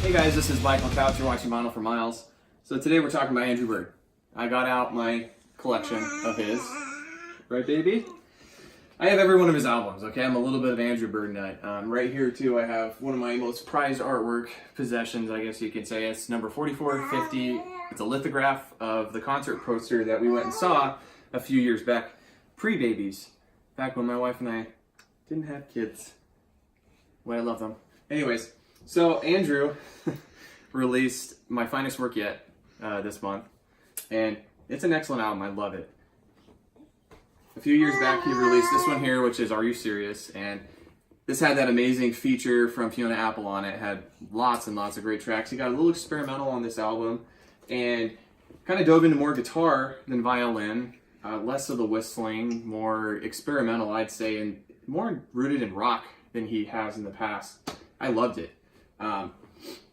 Hey guys, this is Michael Couch. You're watching Vinyl for Miles. So today we're talking about Andrew Bird. I got out my collection of his. Right, baby? I have every one of his albums, okay? I'm a little bit of Andrew Bird nut. Right here, too, I have one of my most prized artwork possessions, I guess you could say. It's number 4450. It's a lithograph of the concert poster that we went and saw a few years back, pre-babies, back when my wife and I didn't have kids. Well, I love them. Anyways, so Andrew released My Finest Work Yet this month, and it's an excellent album. I love it. A few years back, he released this one here, which is Are You Serious? And this had that amazing feature from Fiona Apple on it. It had lots and lots of great tracks. He got a little experimental on this album and kind of dove into more guitar than violin, less of the whistling, more experimental, I'd say, and more rooted in rock than he has in the past. I loved it.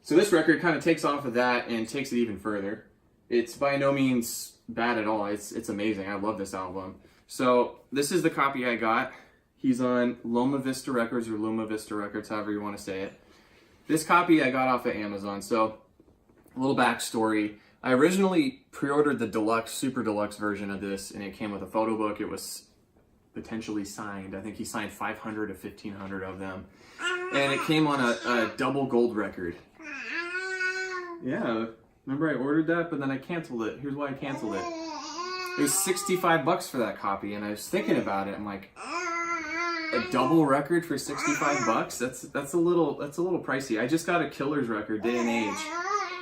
So this record kind of takes off of that and takes it even further. It's by no means bad at all. It's amazing. I love this album. So this is the copy I got. He's on Loma Vista Records, or Loma Vista Records, however you want to say it. This copy I got off of Amazon. So a little backstory. I originally pre-ordered the deluxe, super deluxe version of this, and it came with a photo book. It was potentially signed. I think he signed 500 to 1,500 of them. And it came on a double gold record. Yeah, remember I ordered that, but then I canceled it. Here's why I canceled it. It was $65 for that copy, and I was thinking about it. I'm like, a double record for $65? That's a little pricey. I just got a Killers record, Day and Age,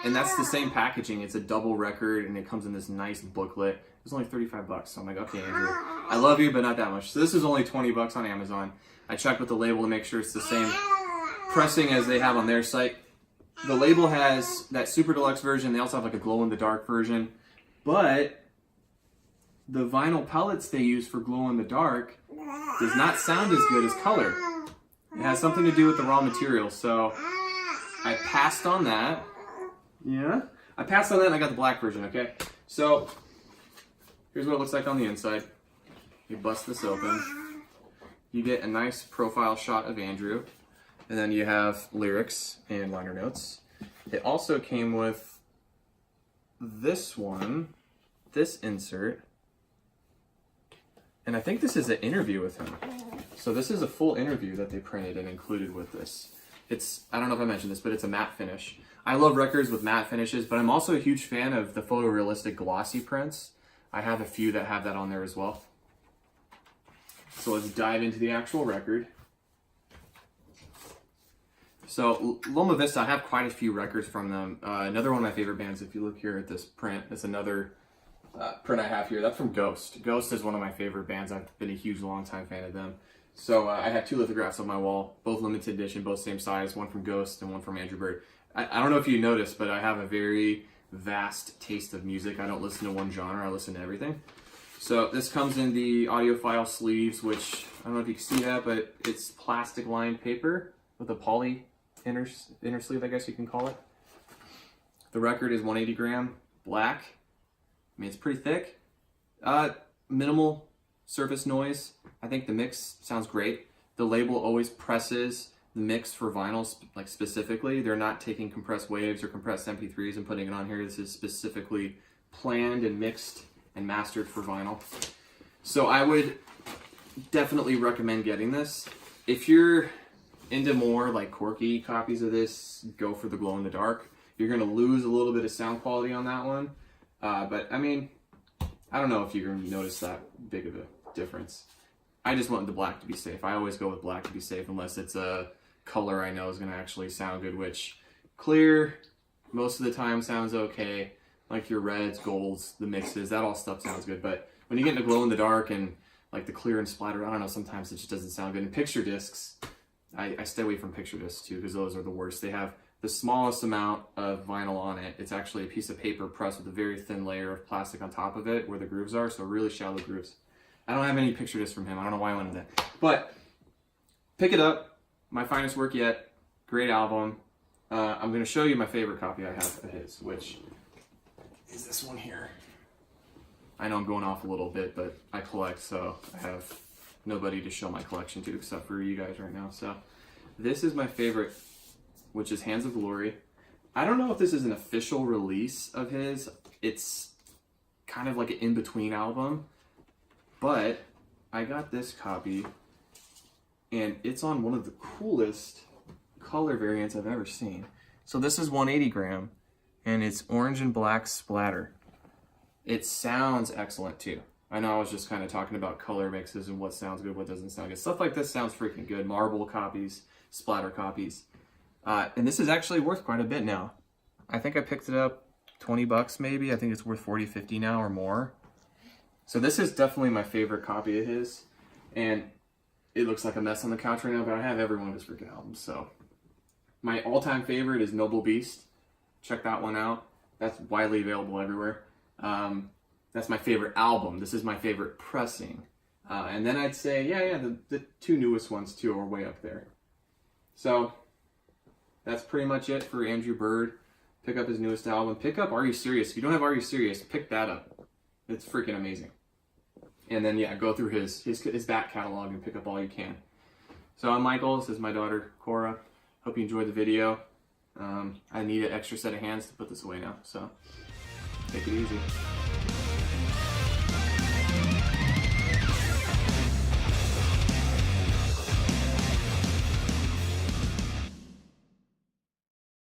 and that's the same packaging. It's a double record, and it comes in this nice booklet. It was only $35, so I'm like, okay, Andrew, I love you, but not that much. So this is only $20 on Amazon. I checked with the label to make sure it's the same pressing as they have on their site. The label has that super deluxe version. They also have like a glow-in-the-dark version, but the vinyl pellets they use for glow-in-the-dark does not sound as good as color. It has something to do with the raw material, so I passed on that. Yeah? I passed on that and I got the black version, okay? So, here's what it looks like on the inside. You bust this open. You get a nice profile shot of Andrew, and then you have lyrics and liner notes. It also came with this one, this insert, and I think this is an interview with him. So this is a full interview that they printed and included with this. It's, I don't know if I mentioned this, but it's a matte finish. I love records with matte finishes, but I'm also a huge fan of the photorealistic glossy prints. I have a few that have that on there as well. So let's dive into the actual record. So Loma Vista, I have quite a few records from them. Another one of my favorite bands, if you look here at this print, it's another print I have here. That's from Ghost. Ghost is one of my favorite bands. I've been a huge, long-time fan of them. So I have two lithographs on my wall, both limited edition, both same size, one from Ghost and one from Andrew Bird. I don't know if you noticed, but I have a very vast taste of music. I don't listen to one genre. I listen to everything. So this comes in the audiophile sleeves, which I don't know if you can see that, but it's plastic-lined paper with a poly inner sleeve, I guess you can call it. The record is 180 gram, black. I mean, it's pretty thick. Minimal surface noise. I think the mix sounds great. The label always presses the mix for vinyl, like specifically. They're not taking compressed waves or compressed MP3s and putting it on here. This is specifically planned and mixed and mastered for vinyl. So I would definitely recommend getting this. If you're into more like quirky copies of this, go for the glow in the dark. You're gonna lose a little bit of sound quality on that one. But I mean, I don't know if you're gonna notice that big of a difference. I just want the black to be safe. I always go with black to be safe unless it's a color I know is gonna actually sound good, which clear most of the time sounds okay. Like your reds, golds, the mixes, that all stuff sounds good. But when you get into glow in the dark and like the clear and splatter, I don't know, sometimes it just doesn't sound good. And picture discs, I stay away from picture discs too, because those are the worst. They have the smallest amount of vinyl on it. It's actually a piece of paper pressed with a very thin layer of plastic on top of it where the grooves are, so really shallow grooves. I don't have any picture discs from him. I don't know why I wanted that. But pick it up. My Finest Work Yet. Great album. I'm going to show you my favorite copy I have of his, which is this one here. I know I'm going off a little bit, but I collect, so I have nobody to show my collection to except for you guys right now. So this is my favorite, which is Hands of Glory. I don't know if this is an official release of his. It's kind of like an in-between album, but I got this copy, and it's on one of the coolest color variants I've ever seen. So this is 180 gram, and it's orange and black splatter. It sounds excellent too. I know I was just kind of talking about color mixes and what sounds good, what doesn't sound good. Stuff like this sounds freaking good. Marble copies, splatter copies. And this is actually worth quite a bit now. I think I picked it up 20 bucks maybe. I think it's worth 40, 50 now or more. So this is definitely my favorite copy of his. And it looks like a mess on the couch right now, but I have every one of his freaking albums. So my all-time favorite is Noble Beast. Check that one out. That's widely available everywhere. That's my favorite album. This is my favorite pressing. And then I'd say, the two newest ones too are way up there. So that's pretty much it for Andrew Bird. Pick up his newest album. Pick up Are You Serious? If you don't have Are You Serious, pick that up. It's freaking amazing. And then go through his back catalog and pick up all you can. So I'm Michael. This is my daughter Cora. Hope you enjoyed the video. I need an extra set of hands to put this away now, so take it easy.